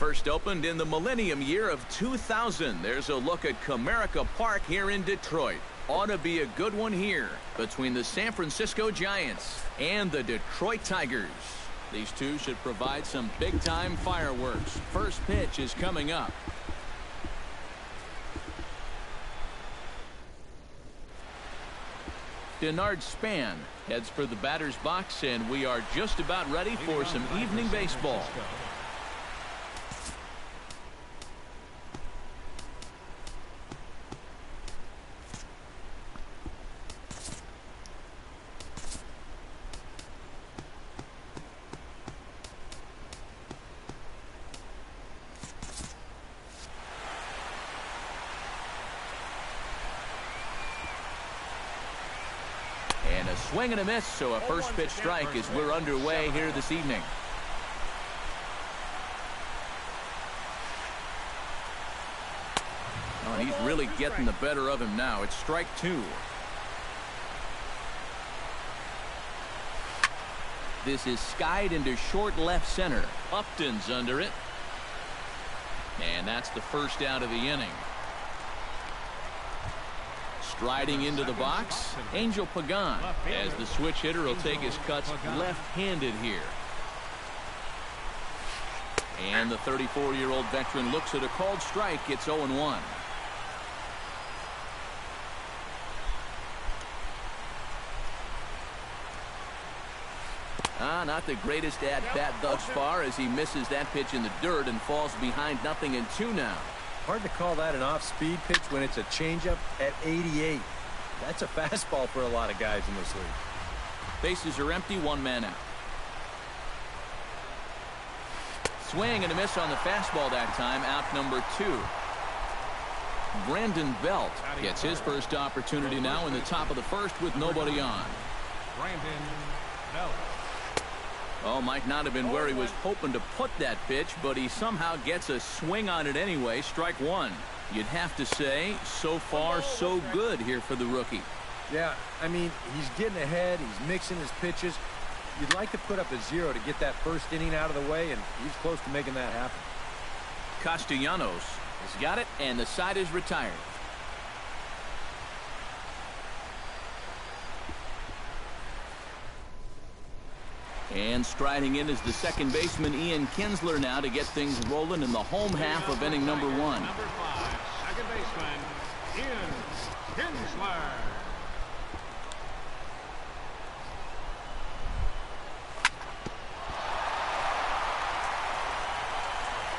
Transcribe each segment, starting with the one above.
First opened in the millennium year of 2000. There's a look at Comerica Park here in Detroit. Ought to be a good one here between the San Francisco Giants and the Detroit Tigers. These two should provide some big-time fireworks. First pitch is coming up. Denard Span heads for the batter's box, and we are just about ready for some evening baseball. And a swing and a miss, so a first pitch strike as we're underway here this evening. Oh, he's really getting the better of him now. It's strike two. This is skied into short left center. Upton's under it. And that's the first out of the inning. Striding into the box, Angel Pagan, as the switch hitter will take his cuts left-handed here. And the 34-year-old veteran looks at a called strike. It's 0-1. Not the greatest at-bat thus far as he misses that pitch in the dirt and falls behind 0-2 now. Hard to call that an off-speed pitch when it's a changeup at 88. That's a fastball for a lot of guys in this league. Bases are empty, one man out. Swing and a miss on the fastball that time, out number 2. Brandon Belt gets his first opportunity now in the top of the first with nobody on. Brandon Belt. Oh, might not have been where he was hoping to put that pitch, but he somehow gets a swing on it anyway. Strike one. You'd have to say, so far, so good here for the rookie. Yeah, I mean, he's getting ahead. He's mixing his pitches. You'd like to put up a 0 to get that first inning out of the way, and he's close to making that happen. Castellanos has got it, and the side is retired. And striding in is the second baseman, Ian Kinsler, now to get things rolling in the home half of inning number 1. Number 5, second baseman, Ian Kinsler.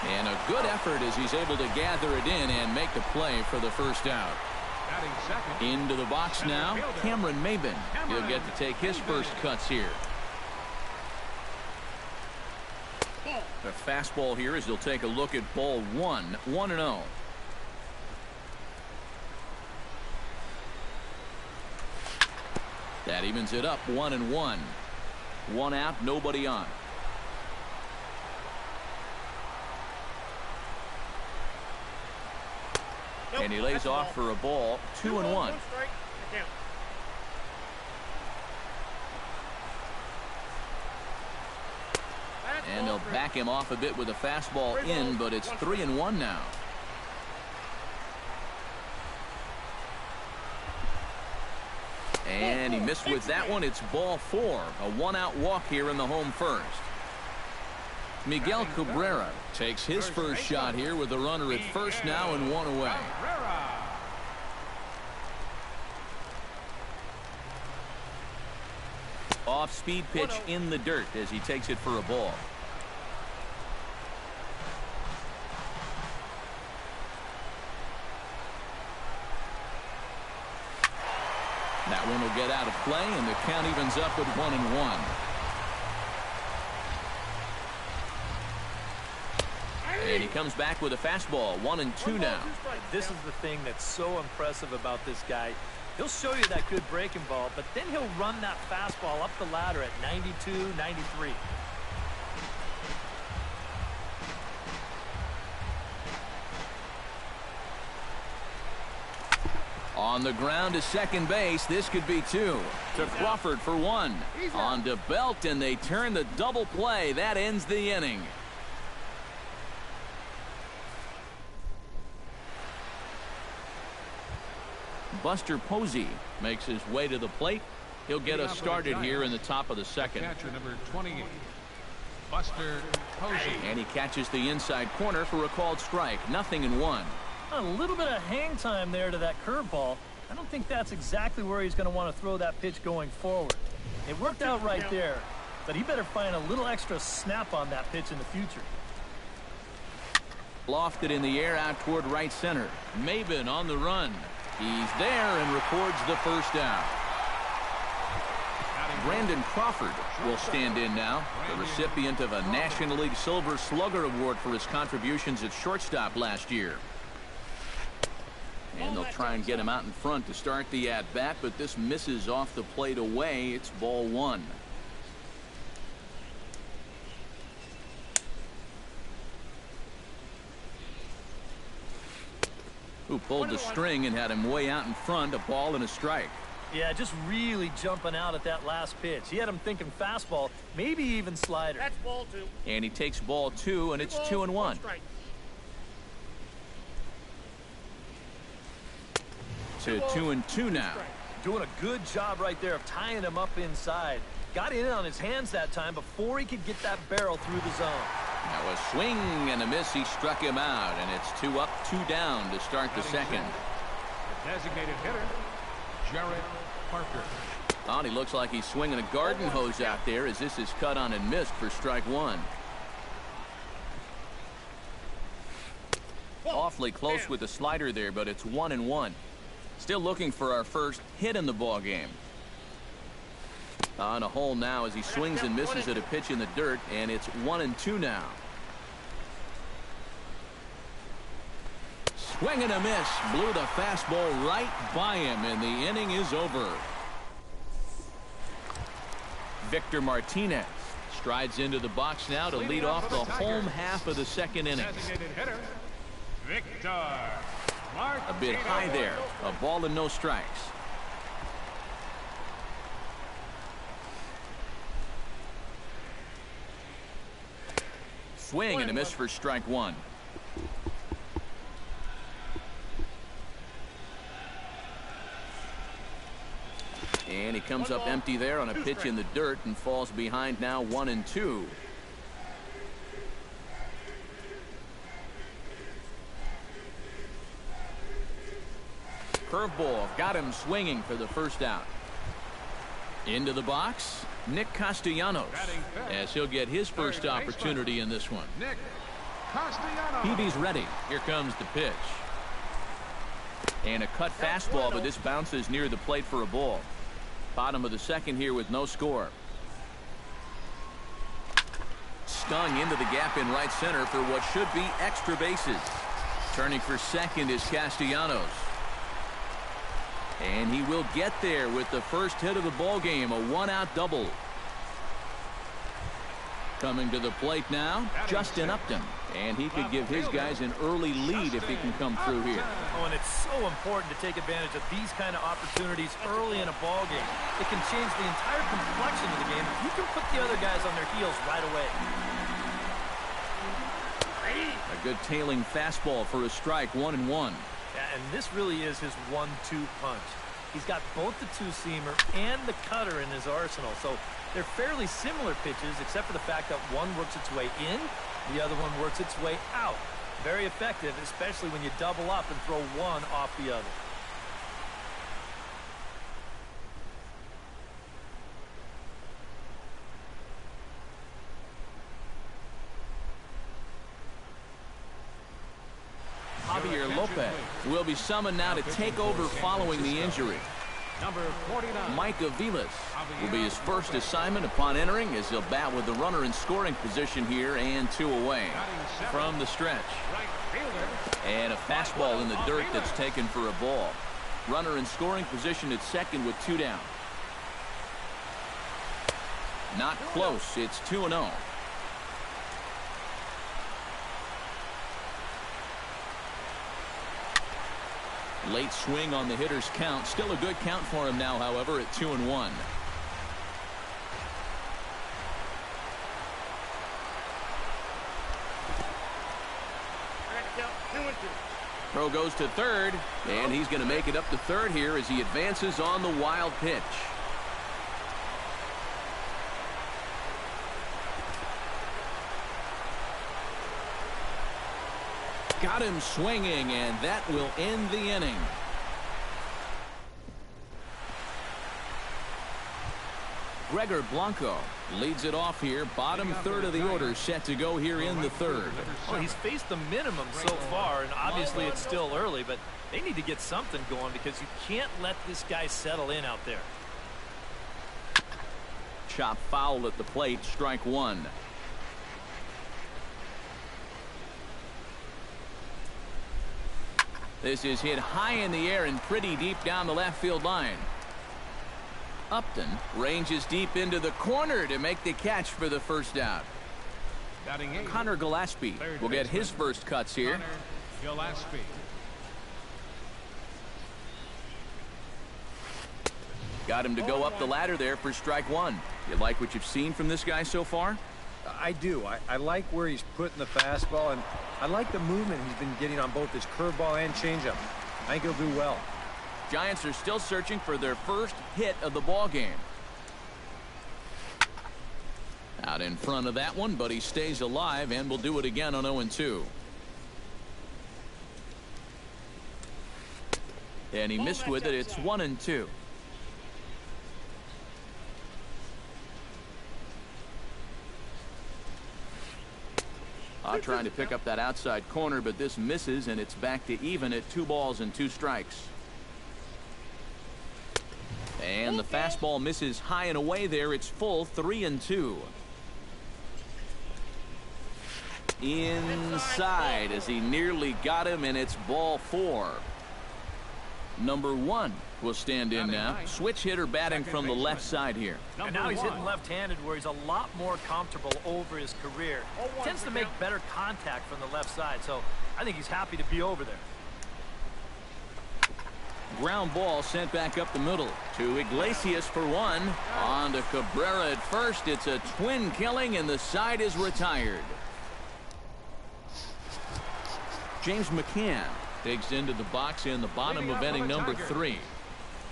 And a good effort as he's able to gather it in and make the play for the first out. Into the box now, Cameron Maben. He'll get to take his first cuts here. The fastball here as he'll take a look at ball 1, 1-0. That evens it up, 1-1. One out, nobody on. And he lays off for a ball, 2-1. And they'll back him off a bit with a fastball in, but it's 3-1 now. And he missed with that one. It's ball 4. A one-out walk here in the home first. Miguel Cabrera takes his first shot here with the runner at first now and one away. Off-speed pitch in the dirt as he takes it for a ball. That one will get out of play, and the count evens up at 1-1. And he comes back with a fastball, 1-2 now. This is the thing that's so impressive about this guy. He'll show you that good breaking ball, but then he'll run that fastball up the ladder at 92, 93. On the ground to second base, this could be 2. To Crawford for 1. On to Belt, and they turn the double play. That ends the inning. Buster Posey makes his way to the plate. He'll get us started here in the top of the second. Catcher number 28, Buster Posey. And he catches the inside corner for a called strike. 0-1. A little bit of hang time there to that curveball. I don't think that's exactly where he's going to want to throw that pitch going forward. It worked out right there, but he better find a little extra snap on that pitch in the future. Lofted in the air out toward right center. Maben on the run. He's there and records the first down. Brandon Crawford will stand in now, the recipient of a National League Silver Slugger Award for his contributions at shortstop last year. And they'll try and get him out in front to start the at-bat, but this misses off the plate away. It's ball one. Who pulled the string and had him way out in front, a ball and a strike. Yeah, just really jumping out at that last pitch. He had him thinking fastball, maybe even slider. That's ball two. And he takes ball two, and it's 2-1. To 2-2 now. Doing a good job right there of tying him up inside. Got in on his hands that time before he could get that barrel through the zone. Now a swing and a miss. He struck him out, and it's 2 up, 2 down to start the second. The designated hitter, Jared Parker. Oh, and he looks like he's swinging a garden hose out there as this is cut on and missed for strike one. Awfully close with the slider there, but it's 1-1. Still looking for our first hit in the ball game. On a hole now as he swings and misses at a pitch in the dirt, and it's 1-2 now. Swing and a miss. Blew the fastball right by him, and the inning is over. Victor Martinez strides into the box now to lead off the home half of the second inning. Designated hitter, Victor Martinez. A bit high there. A ball and no strikes. Swing and a miss for strike one. And he comes up empty there on a pitch in the dirt and falls behind now 1-2. Curveball got him swinging for the first out. Into the box, Nick Castellanos, as he'll get his first opportunity in this one. Nick Castellanos. PB's ready. Here comes the pitch. And a cut fastball, but this bounces near the plate for a ball. Bottom of the second here with no score. Stung into the gap in right center for what should be extra bases. Turning for second is Castellanos. And he will get there with the first hit of the ball game, a one-out double. Coming to the plate now, Justin Upton. And he could give his guys an early lead if he can come through here. Oh, and it's so important to take advantage of these kind of opportunities early in a ball game. It can change the entire complexion of the game. You can put the other guys on their heels right away. A good tailing fastball for a strike, 1-1. Yeah, and this really is his 1-2 punch. He's got both the two-seamer and the cutter in his arsenal. So they're fairly similar pitches, except for the fact that one works its way in, the other one works its way out. Very effective, especially when you double up and throw one off the other. Javier Lopez will be summoned now to take over following the injury. Number 49. Mike Aviles will be his first assignment upon entering as he'll bat with the runner in scoring position here and 2 away from the stretch. Right fielder. And a fastball in the dirt that's taken for a ball. Runner in scoring position at second with 2 down. Not close. It's 2-0. Late swing on the hitter's count. Still a good count for him now, however, at 2-1. Throw goes to third, and he's going to make it up to third here as he advances on the wild pitch. Got him swinging, and that will end the inning. Gregor Blanco leads it off here. Bottom third of the order set to go here in the third. Well, he's faced the minimum so far, and obviously it's still early, but they need to get something going because you can't let this guy settle in out there. Chop foul at the plate, strike one. This is hit high in the air and pretty deep down the left field line. Upton ranges deep into the corner to make the catch for the first out. Connor Gillespie will get his first cuts here. Gillespie. Got him to go up the ladder there for strike one. You like what you've seen from this guy so far? I do. I like where he's putting the fastball, and I like the movement he's been getting on both his curveball and changeup. I think he'll do well. Giants are still searching for their first hit of the ball game. Out in front of that one, but he stays alive and will do it again on 0-2. And he missed with it. It's 1-2. Trying to pick up that outside corner, but this misses, and it's back to even at 2 balls and 2 strikes. And the fastball misses high and away there. It's full 3-2. Inside as he nearly got him, and it's ball 4. Number 1 will stand in now. Switch hitter batting from the left side here. And now he's hitting left-handed where he's a lot more comfortable over his career. Tends to make better contact from the left side, so I think he's happy to be over there. Ground ball sent back up the middle to Iglesias for 1. On to Cabrera at first. It's a twin killing, and the side is retired. James McCann digs into the box in the bottom of inning number 3.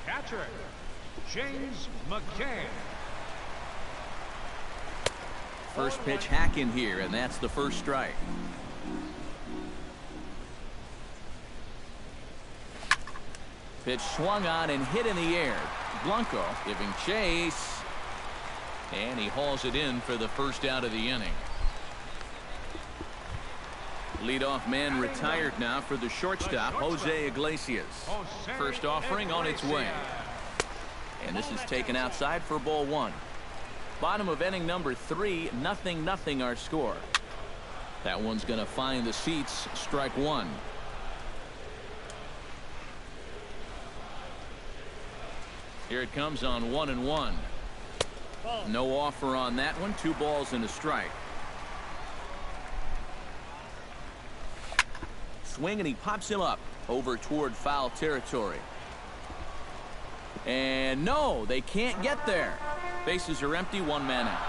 Catcher, James McCann. First pitch hack in here, and that's the first strike. Pitch swung on and hit in the air. Blanco giving chase, and he hauls it in for the first out of the inning. Leadoff man retired now for the shortstop, Jose Iglesias. First offering on its way. And this is taken outside for ball 1. Bottom of inning number 3, 0-0 our score. That one's going to find the seats, strike 1. Here it comes on 1-1. No offer on that one. 2 balls and a strike. Swing, and he pops him up over toward foul territory. And no, they can't get there. Bases are empty, 1 man out.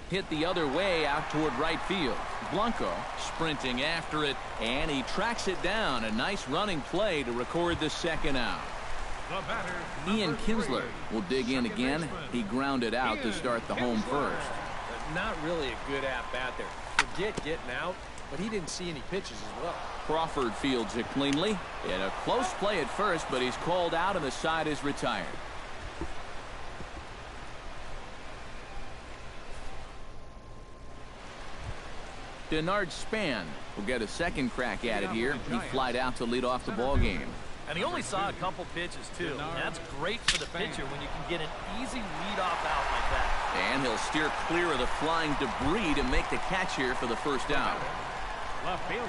Hit the other way out toward right field. Blanco sprinting after it, and he tracks it down. A nice running play to record the second out. Ian Kinsler will dig in again. He grounded out to start the home first. Not really a good at-bat there. Forget getting out, but he didn't see any pitches as well. Crawford fields it cleanly. In a close play at first, but he's called out and the side is retired. Denard Span will get a second crack at it here. He flied out to lead off the ball game. And he only saw a couple pitches, too. And that's great for the pitcher when you can get an easy leadoff out like that. And he'll steer clear of the flying debris to make the catch here for the first out.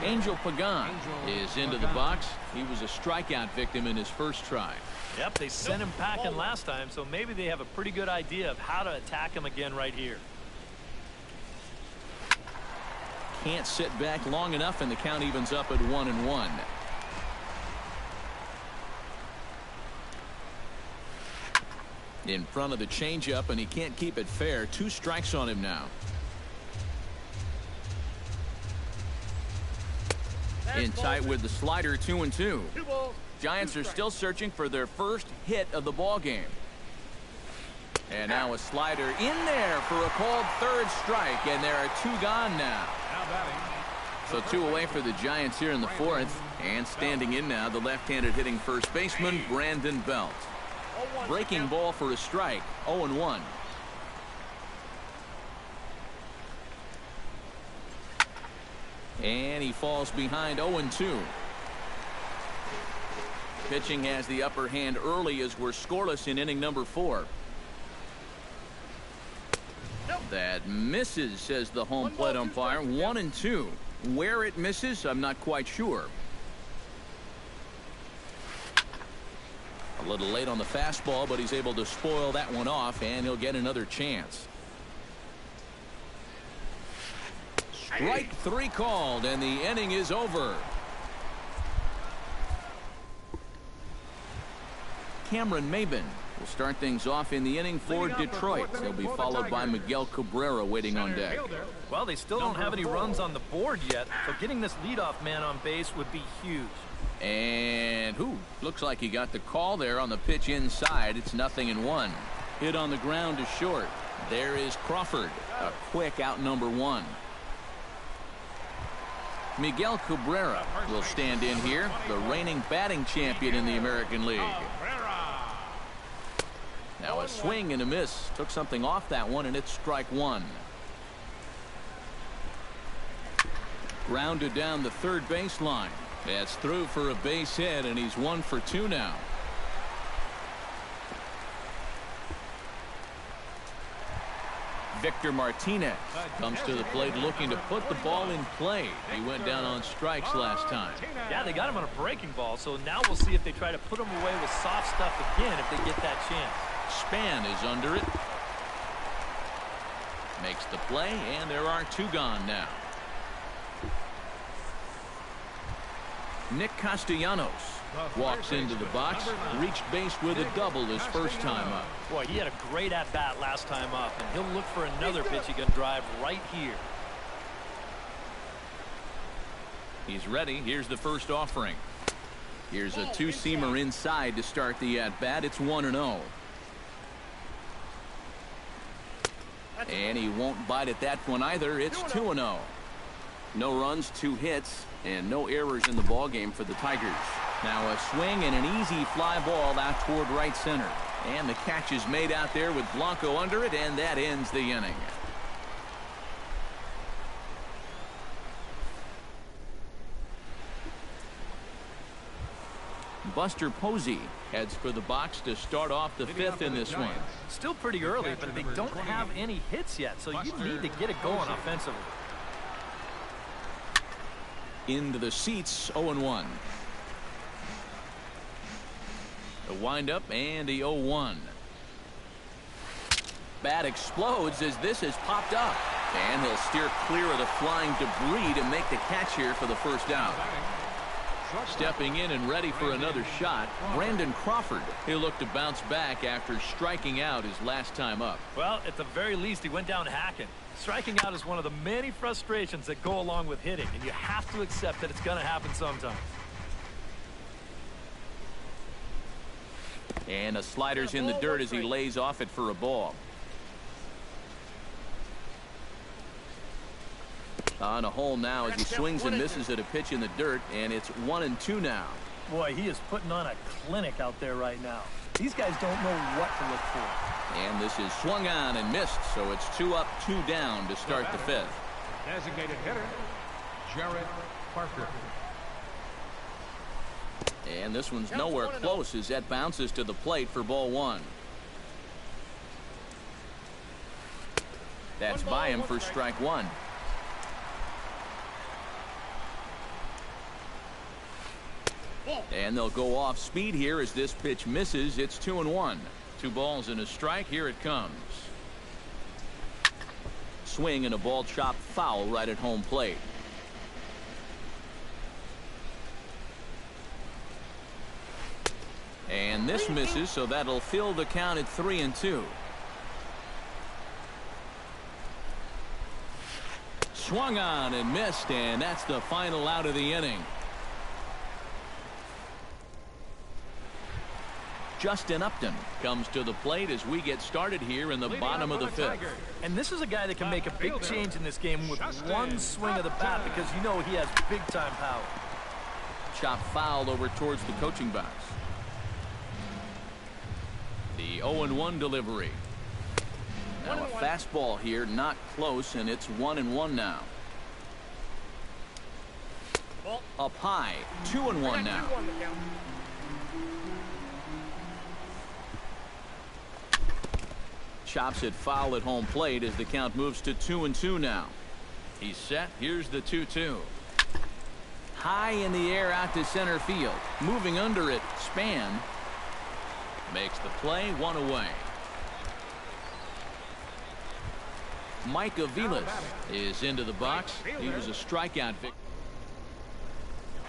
Angel Pagan is into the box. He was a strikeout victim in his first try. Yep, they sent him packing last time, so maybe they have a pretty good idea of how to attack him again right here. Can't sit back long enough, and the count evens up at 1-1. In front of the changeup, and he can't keep it fair. 2 strikes on him now. In tight with the slider, 2-2. Giants are still searching for their first hit of the ball game. And now a slider in there for a called third strike, and there are 2 gone now. So 2 away for the Giants here in the 4th, and standing in now the left-handed hitting first baseman Brandon Belt. Breaking ball for a strike, 0-1. And he falls behind 0-2. Pitching has the upper hand early as we're scoreless in inning number 4. That misses, says the home plate umpire. 1-2. Where it misses, I'm not quite sure. A little late on the fastball, but he's able to spoil that one off, and he'll get another chance. Strike 3 called, and the inning is over. Cameron Maben will start things off in the inning for Detroit. He'll be followed by Miguel Cabrera waiting on deck. Well, they still don't have any runs on the board yet, so getting this leadoff man on base would be huge. And looks like he got the call there on the pitch inside. It's 0-1. Hit on the ground to short. There is Crawford. A quick out number 1. Miguel Cabrera will stand in here, the reigning batting champion in the American League. Now a swing and a miss. Took something off that one, and it's strike 1. Grounded down the third baseline. That's through for a base hit, and he's 1 for 2 now. Victor Martinez comes to the plate looking to put the ball in play. He went down on strikes last time. Yeah, they got him on a breaking ball, so now we'll see if they try to put him away with soft stuff again if they get that chance. Span is under it. Makes the play, and there are 2 gone now. Nick Castellanos walks into the box, reached base with a double his first time up. Boy, he had a great at-bat last time up, and he'll look for another pitch he can drive right here. He's ready. Here's the first offering. Here's a 2-seamer inside to start the at-bat. It's 1-0. And he won't bite at that one either. It's 2-0. No runs, 2 hits, and no errors in the ballgame for the Tigers. Now a swing and an easy fly ball out toward right center. And the catch is made out there with Blanco under it, and that ends the inning. Buster Posey heads for the box to start off the 5th in this one. Still pretty early, but they don't have any hits yet, so you need to get it going offensively. Into the seats, 0-1. A windup and a 0-1. Bat explodes as this has popped up. And he'll steer clear of the flying debris to make the catch here for the first out. Stepping in and ready for another shot, Brandon Crawford. He'll look to bounce back after striking out his last time up. Well, at the very least, he went down hacking. Striking out is one of the many frustrations that go along with hitting, and you have to accept that it's going to happen sometime. And a slider's in the dirt as he lays off it for a ball. On a hole now as he swings and misses at a pitch in the dirt, and it's 1-2 now. Boy, he is putting on a clinic out there right now. These guys don't know what to look for. And this is swung on and missed, so it's 2 up, 2 down to start the 5th. Designated hitter, Jared Parker. And this one's nowhere close as that bounces to the plate for ball 1. That's by him for strike 1. And they'll go off speed here as this pitch misses. It's 2-1. 2 balls and a strike. Here it comes. Swing and a ball chopped foul right at home plate. And this misses, so that'll fill the count at 3-2. Swung on and missed, and that's the final out of the inning. Justin Upton comes to the plate as we get started here in the bottom of the fifth. And this is a guy that can make a big change in this game with one swing of the bat because you know he has big-time power. Chop foul over towards the coaching box. The 0-1 delivery. Now a fastball here, not close, and it's 1-1 now. Up high, 2-1 now. Chops it foul at home plate as the count moves to 2-2 now. He's set. Here's the 2-2. High in the air out to center field. Moving under it, Span makes the play, one away. Mike Aviles is into the box. He was a strikeout victim.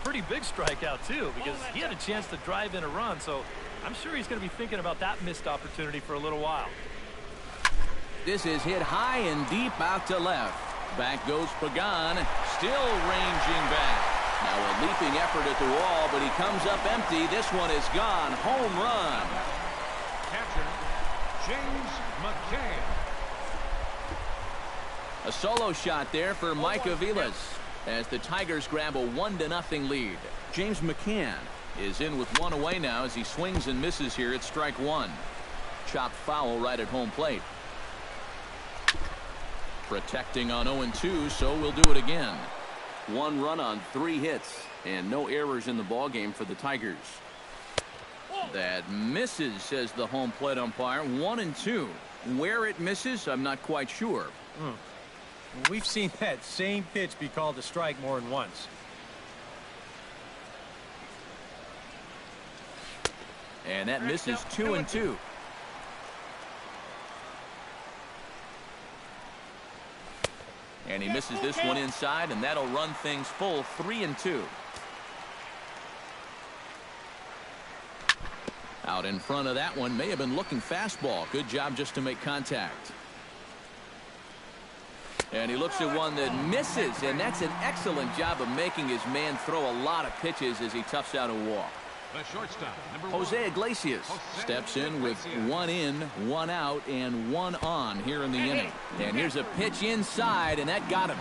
Pretty big strikeout, too, because he had a chance to drive in a run, so I'm sure he's going to be thinking about that missed opportunity for a little while. This is hit high and deep out to left. Back goes Pagan, still ranging back. Now a leaping effort at the wall, but he comes up empty. This one is gone. Home run. Catcher, James McCann. A solo shot there for Mike Aviles as the Tigers grab a 1-0 lead. James McCann is in with one away now as he swings and misses here at strike one. Chopped foul right at home plate. Protecting on 0-2, so we'll do it again. One run on 3 hits and no errors in the ballgame for the Tigers. That misses, says the home plate umpire. 1-2. Where it misses, I'm not quite sure. We've seen that same pitch be called a strike more than once. And that misses 2-2. And he misses this one inside, and that'll run things full 3-2. Out in front of that one, may have been looking fastball. Good job just to make contact. And he looks at one that misses, and that's an excellent job of making his man throw a lot of pitches as he toughs out a walk. The shortstop, Jose Iglesias steps in with 1 in, 1 out, and 1 on here in the inning. And here's a pitch inside, and that got him.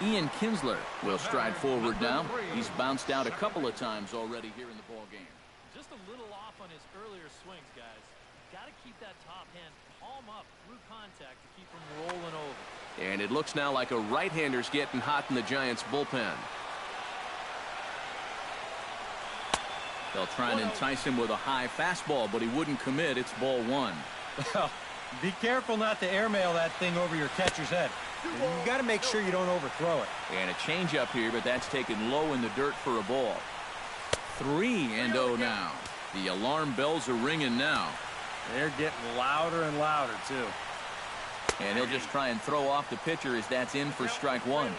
Ian Kinsler will stride forward now. He's bounced out a couple of times already here in the ballgame. Just a little off on his earlier swings, guys. Got to keep that top hand palm up through contact to keep him rolling over. And it looks now like a right-hander's getting hot in the Giants' bullpen. They'll try and entice him with a high fastball, but he wouldn't commit. It's ball 1. Well, be careful not to airmail that thing over your catcher's head. You got to make sure you don't overthrow it. And a changeup here, but that's taken low in the dirt for a ball. 3-0 now. The alarm bells are ringing now. They're getting louder and louder, too. And he'll just try and throw off the pitcher as that's in for strike one.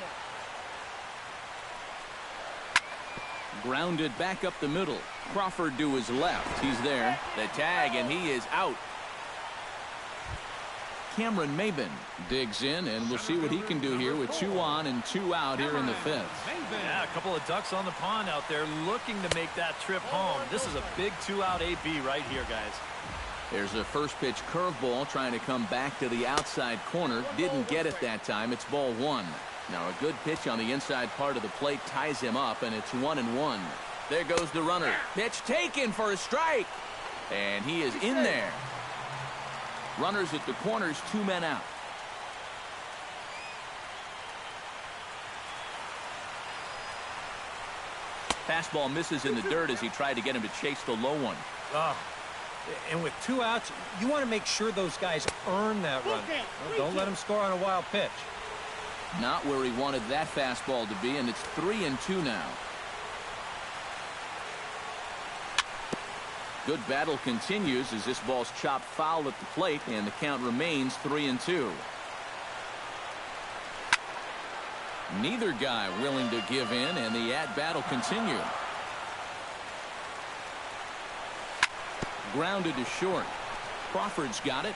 Grounded back up the middle. Crawford to his left. He's there. The tag, and he is out. Cameron Maben digs in, and we'll see what he can do here with 2 on and 2 out here in the 5th. Yeah, a couple of ducks on the pond out there looking to make that trip home. This is a big 2-out AB right here, guys. There's a first pitch curveball trying to come back to the outside corner. Didn't get it that time. It's ball 1. Now a good pitch on the inside part of the plate ties him up, and it's 1-1. There goes the runner. Pitch taken for a strike. And he is in there. Runners at the corners, 2 men out. Fastball misses in the dirt as he tried to get him to chase the low one. And with 2 outs, you want to make sure those guys earn that run. Don't let them score on a wild pitch. Not where he wanted that fastball to be, and it's 3-2 now. Good battle continues as this ball's chopped foul at the plate, and the count remains 3-2. Neither guy willing to give in, and the at-bat will continue. Grounded to short. Crawford's got it.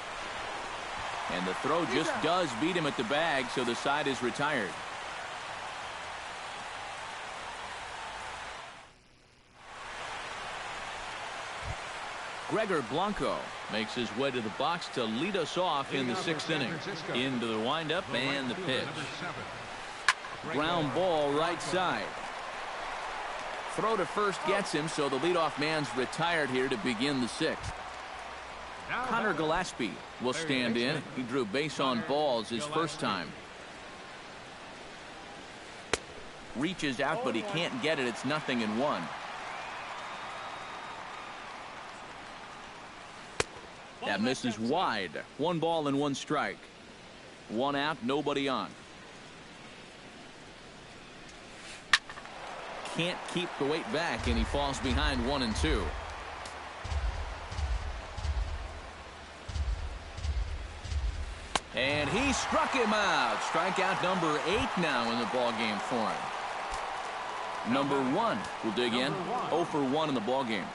And the throw just does beat him at the bag, so the side is retired. Gregor Blanco makes his way to the box to lead us off in the 6th inning. Into the windup and the pitch. Ground ball right side. Throw to first gets him, so the leadoff man's retired here to begin the 6th. Connor Gillespie will stand in. He drew base on balls his first time. Reaches out, but he can't get it. It's 0-1. That misses wide. 1 ball and 1 strike. 1 out, nobody on. Can't keep the weight back, and he falls behind 1-2. And he struck him out. Strikeout number 8 now in the ball game for him. Number 1 will dig in. 0 for 1 in the ball game.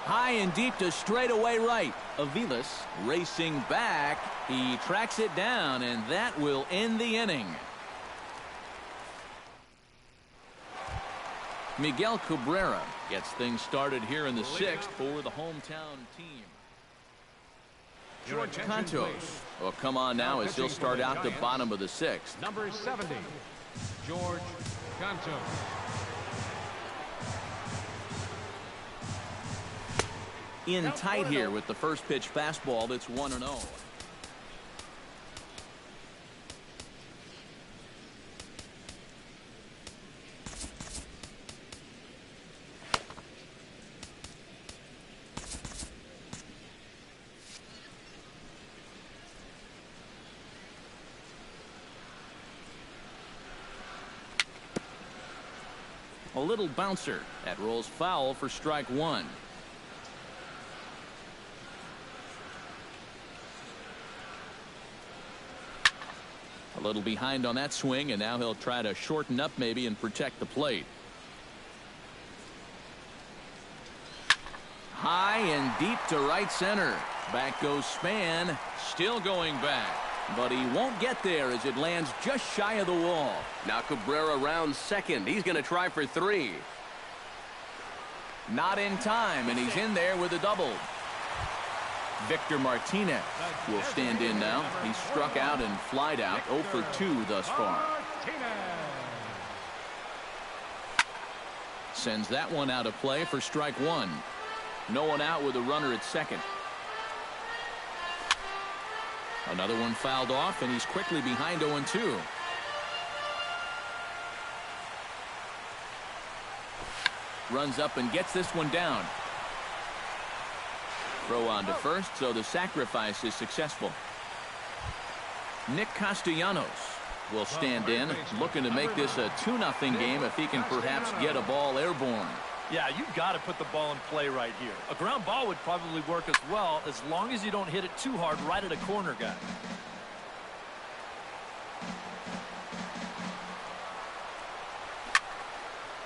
High and deep to straightaway right. Aviles racing back. He tracks it down, and that will end the inning. Miguel Cabrera gets things started here in the 6th for the hometown team. George Cantos will come on now as he'll start out the bottom of the 6th. Number 70, George Cantos. In tight here with the first pitch fastball that's 1-0. A little bouncer that rolls foul for strike 1. A little behind on that swing, and now he'll try to shorten up maybe and protect the plate. High and deep to right center. Back goes Span, still going back. But he won't get there as it lands just shy of the wall. Now Cabrera rounds second. He's going to try for 3. Not in time, and he's in there with a double. Victor Martinez will stand in now. He struck out and flied out. 0 for 2 thus far. Sends that one out of play for strike 1. No one out with a runner at second. Another one fouled off, and he's quickly behind 0-2. Runs up and gets this one down. Throw on to first, so the sacrifice is successful. Nick Castellanos will stand in, looking to make this a 2-0 game if he can perhaps get a ball airborne. Yeah, you've got to put the ball in play right here. A ground ball would probably work as well, as long as you don't hit it too hard right at a corner guy.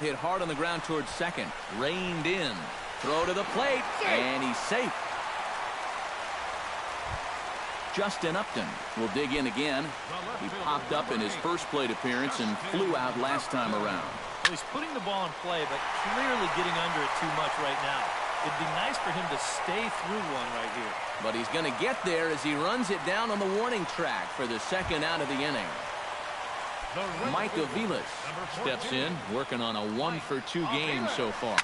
Hit hard on the ground towards second. Reined in. Throw to the plate, and he's safe. Justin Upton will dig in again. He popped up in his first plate appearance and flew out last time around. Well, he's putting the ball in play, but clearly getting under it too much right now. It'd be nice for him to stay through one right here. But he's going to get there as he runs it down on the warning track for the second out of the inning. Mike Aviles steps in, working on a 1 for 2 game so far.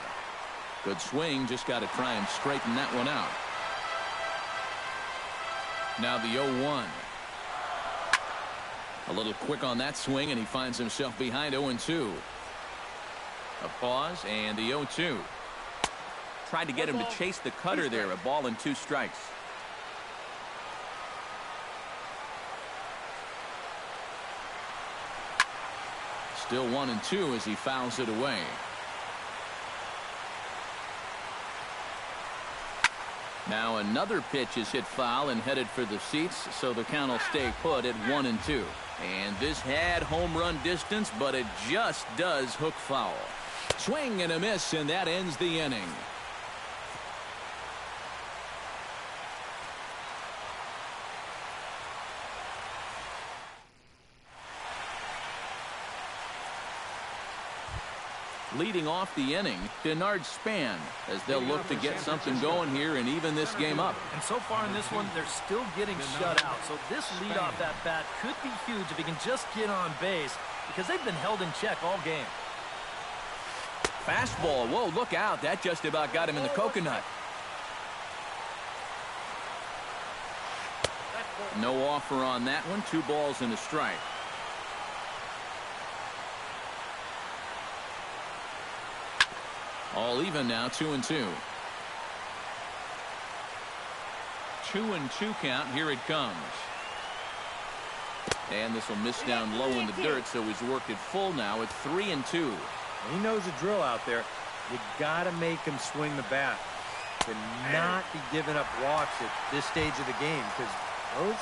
Good swing, just got to try and straighten that one out. Now the 0-1. A little quick on that swing, and he finds himself behind 0-2. A pause, and the 0-2. Tried to get him to chase the cutter there. A ball and 2 strikes. Still 1-2 as he fouls it away. Now another pitch is hit foul and headed for the seats, so the count will stay put at 1-2. And this had home run distance, but it just does hook foul. Swing and a miss, and that ends the inning. leading off the inning, Denard Span, as they'll look to get something going here and even this game up. And so far in this one, they're still getting shut out. So this leadoff at bat could be huge if he can just get on base, because they've been held in check all game. Fastball. Whoa, look out. That just about got him in the coconut. No offer on that one. 2 balls and a strike. All even now, 2-2. 2-2 count. Here it comes. And this will miss down low in the dirt, so he's worked it full now at 3-2. He knows the drill out there. You got to make him swing the bat. To not be giving up walks at this stage of the game, because those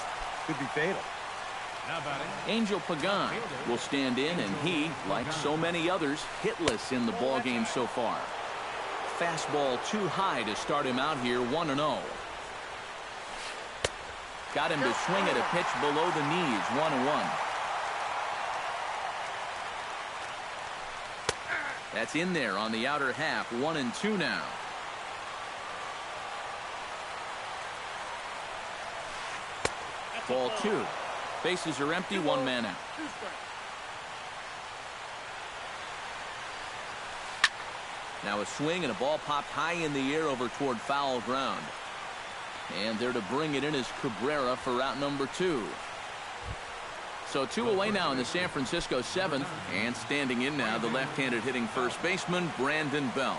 could be fatal. Angel Pagan will stand in, and he, like so many others, hitless in the ball game so far. Fastball too high to start him out here, 1-0. Got him to swing at a pitch below the knees, 1-1. That's in there on the outer half, 1-2 now. Ball 2. Bases are empty, 1 man out. Now a swing and a ball popped high in the air over toward foul ground. And there to bring it in is Cabrera for out number 2. So 2 away now in the San Francisco 7th. And standing in now, the left-handed hitting first baseman, Brandon Belt.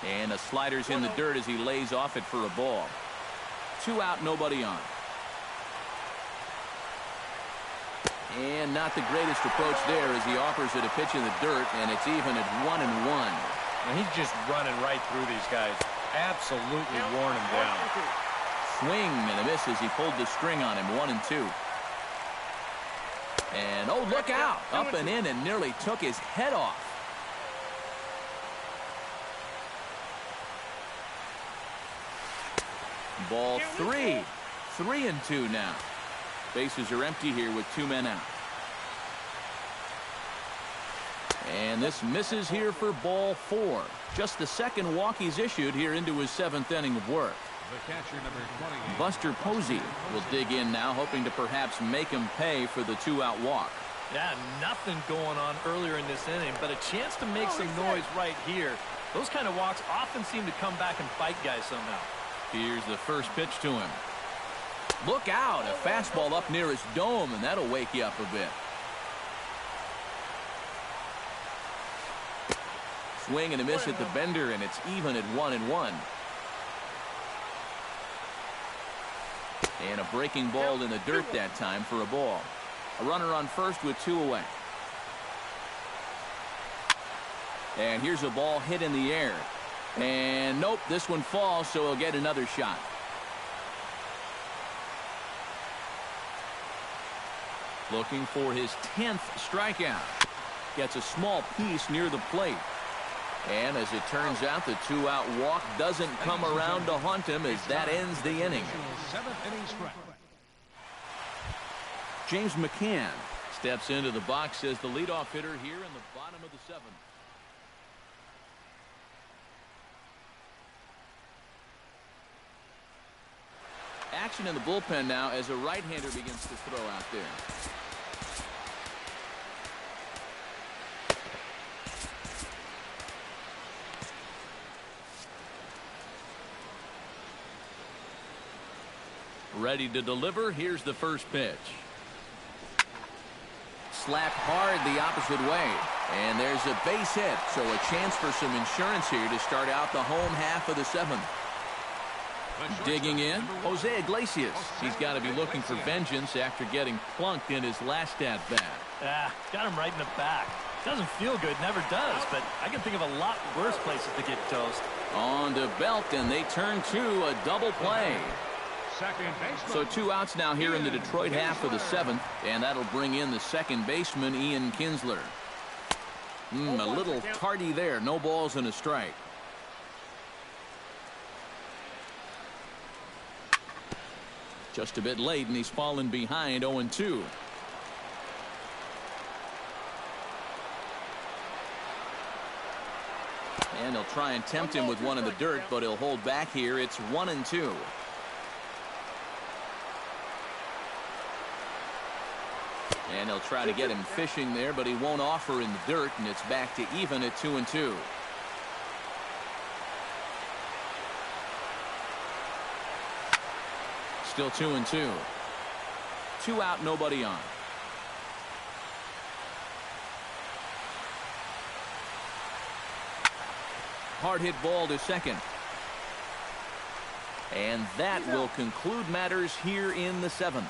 And a slider's in the dirt as he lays off it for a ball. 2 out, nobody on. And not the greatest approach there as he offers it a pitch in the dirt, and it's even at 1-1. And he's just running right through these guys. Absolutely worn him down. Swing and a miss as he pulled the string on him, 1-2. And oh, look out! Up and in and nearly took his head off. Ball 3. 3-2 now. Bases are empty here with 2 men out. And this misses here for ball 4. Just the second walk he's issued here into his 7th inning of work. The catcher, number 28. Buster Posey will dig in now, hoping to perhaps make him pay for the 2-out walk. Yeah, nothing going on earlier in this inning, but a chance to make some noise right here. Those kind of walks often seem to come back and bite guys somehow. Here's the first pitch to him. Look out, a fastball up near his dome, and that'll wake you up a bit. Swing and a miss at the bender, and it's even at 1-1. And a breaking ball in the dirt that time for a ball. A runner on first with 2 away. And here's a ball hit in the air. And nope, this one falls, so he'll get another shot. Looking for his 10th strikeout. Gets a small piece near the plate. And as it turns out, the 2-out walk doesn't come around to haunt him as that ends the inning. James McCann steps into the box as the leadoff hitter here in the bottom of the 7th. Action in the bullpen now as a right-hander begins to throw out there. Ready to deliver. Here's the first pitch. Slapped hard the opposite way. And there's a base hit. So a chance for some insurance here to start out the home half of the 7th. Digging in, Jose Iglesias. He's got to be looking for vengeance after getting plunked in his last at-bat. Got him right in the back. Doesn't feel good, never does, but I can think of a lot worse places to get toast. On to Belt, and they turn to a double play. So 2 outs now here in the Detroit half of the 7th, and that'll bring in the second baseman, Ian Kinsler. A little tardy there. No balls and a strike. Just a bit late, and he's fallen behind 0-2. they'll try and tempt him with one in the dirt, but he'll hold back here. It's 1-2. And they'll try to get him fishing there, but he won't offer in the dirt, and it's back to even at 2-2. Still 2-2. 2 out, nobody on. Hard hit ball to second. And that will conclude matters here in the 7th.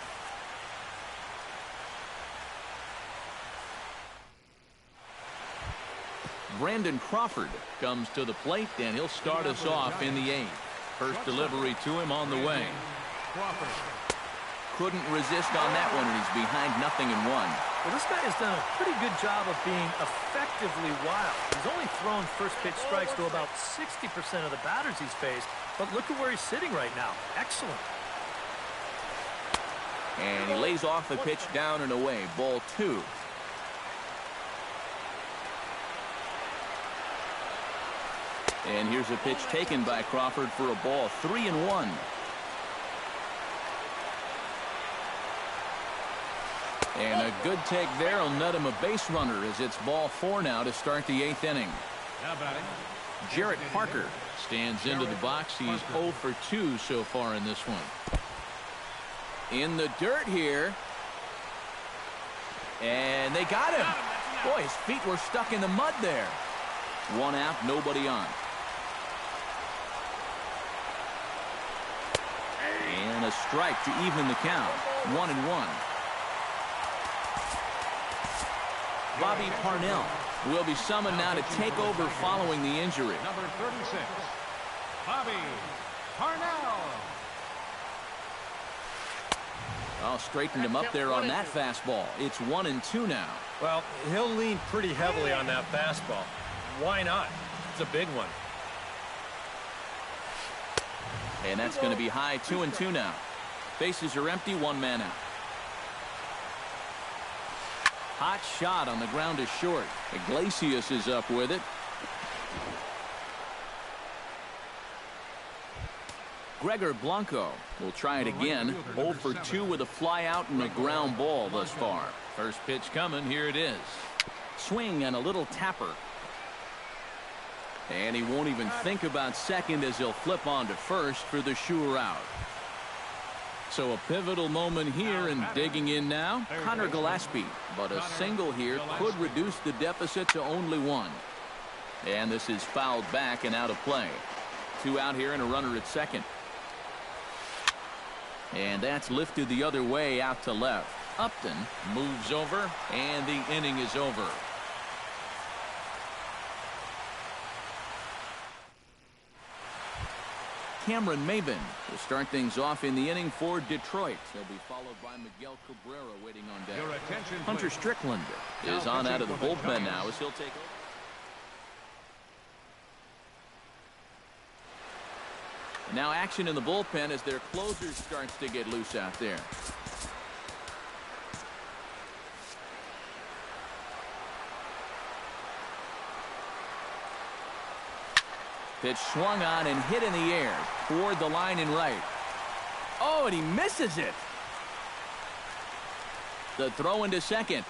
Brandon Crawford comes to the plate, and he'll start us off in the 8th. First delivery to him on the way. Couldn't resist on that one, and he's behind 0-1. Well, this guy has done a pretty good job of being effectively wild. He's only thrown first pitch strikes to about 60% of the batters he's faced, but look at where he's sitting right now. Excellent. And he lays off the pitch down and away. Ball 2. And here's a pitch taken by Crawford for a ball. 3-1. And a good take there will net him a base runner as it's ball 4 now to start the 8th inning. Jarrett Parker stands into the box. He's 0 for 2 so far in this one. In the dirt here. And they got him. Boy, his feet were stuck in the mud there. 1 out, nobody on. And a strike to even the count. 1-1. Bobby Parnell will be summoned now to take over following the injury. Number 36, Bobby Parnell. Oh, straightened him up there on that fastball. It's 1-2 now. Well, he'll lean pretty heavily on that fastball. Why not? It's a big one. And that's going to be high. 2-2 now. Bases are empty. 1 man out. Hot shot on the ground is short. Iglesias is up with it. Gregor Blanco will try it again. 0 for 2 with a fly out and a ground ball thus far. First pitch coming. Here it is. Swing and a little tapper. And he won't even think about second as he'll flip on to first for the sure out. So a pivotal moment here, and digging in now, Connor Gillespie. But a single here could reduce the deficit to only 1. And this is fouled back and out of play. 2 out here and a runner at second. And that's lifted the other way out to left. Upton moves over, and the inning is over. Cameron Maben will start things off in the inning for Detroit. He'll be followed by Miguel Cabrera waiting on deck. Hunter Strickland is on out of the bullpen now as he'll take over. Now action in the bullpen as their closer starts to get loose out there. Pitch swung on and hit in the air toward the line and right. Oh, and he misses it. The throw into second.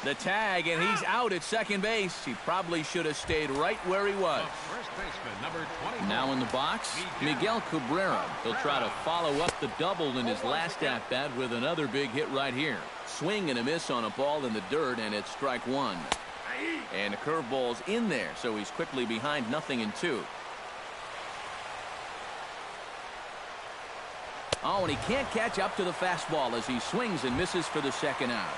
The tag, and he's out at second base. He probably should have stayed right where he was. First baseman, number 24. Now in the box, Miguel Cabrera. He'll try to follow up the double in his last at-bat with another big hit right here. Swing and a miss on a ball in the dirt, and it's strike 1. And the curveball's in there, so he's quickly behind 0-2. Oh, and he can't catch up to the fastball as he swings and misses for the second out.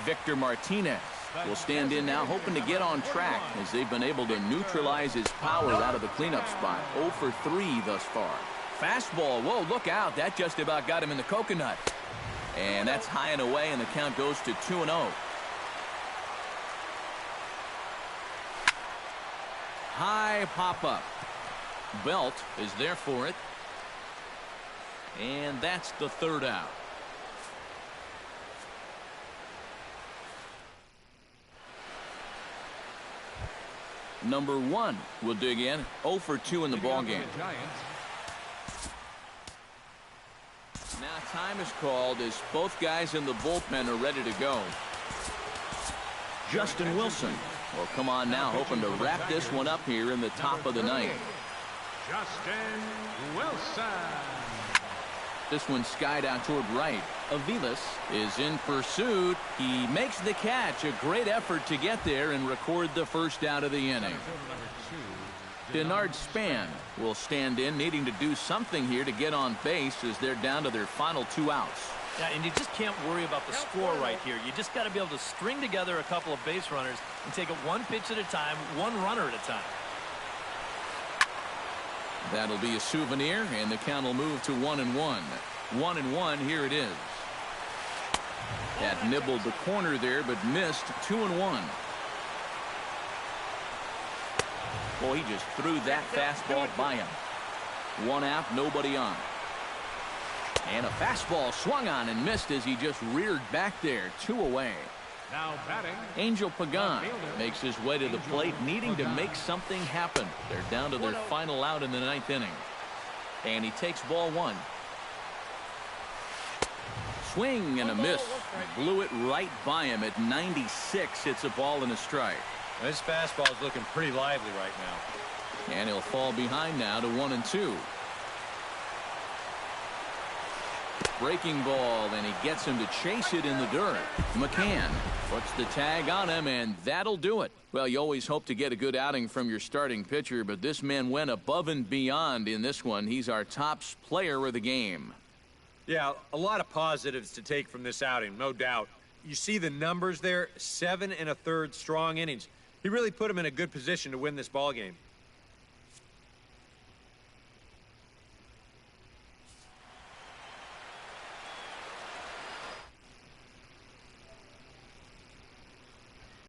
Victor Martinez will stand in now, hoping to get on track as they've been able to neutralize his power out of the cleanup spot. 0 for 3 thus far. Fastball, whoa, look out. That just about got him in the coconut. And that's high and away, and the count goes to 2-0. High pop-up. Belt is there for it. And that's the third out. Number 1 will dig in. 0 for 2 in the ball game. Now time is called as both guys in the bullpen are ready to go. Justin Wilson will come on now, hoping to wrap this one up here in the top of the ninth. Justin Wilson. This one skied out toward right. Aviles is in pursuit. He makes the catch. A great effort to get there and record the first out of the inning. Denard Span will stand in, needing to do something here to get on base as they're down to their final 2 outs. Yeah, and you just can't worry about the score right here. You just got to be able to string together a couple of base runners and take it one pitch at a time, one runner at a time. That'll be a souvenir, and the count will move to 1-1. 1-1, here it is. That nibbled the corner there, but missed. 2-1. Boy, he just threw that fastball by him. 1 out, nobody on. And a fastball swung on and missed as he just reared back there. 2 away. Now batting, Angel Pagan makes his way to the plate, needing to make something happen. They're down to their final out in the 9th inning. And he takes ball 1. Swing and a miss. Blew it right by him at 96. It's a ball and a strike. This fastball is looking pretty lively right now. And he'll fall behind now to 1-2. Breaking ball, and he gets him to chase it in the dirt. McCann puts the tag on him, and that'll do it. Well, you always hope to get a good outing from your starting pitcher, but this man went above and beyond in this one. He's our top player of the game. Yeah, a lot of positives to take from this outing, no doubt. You see the numbers there, 7 1/3 strong innings. He really put him in a good position to win this ball game.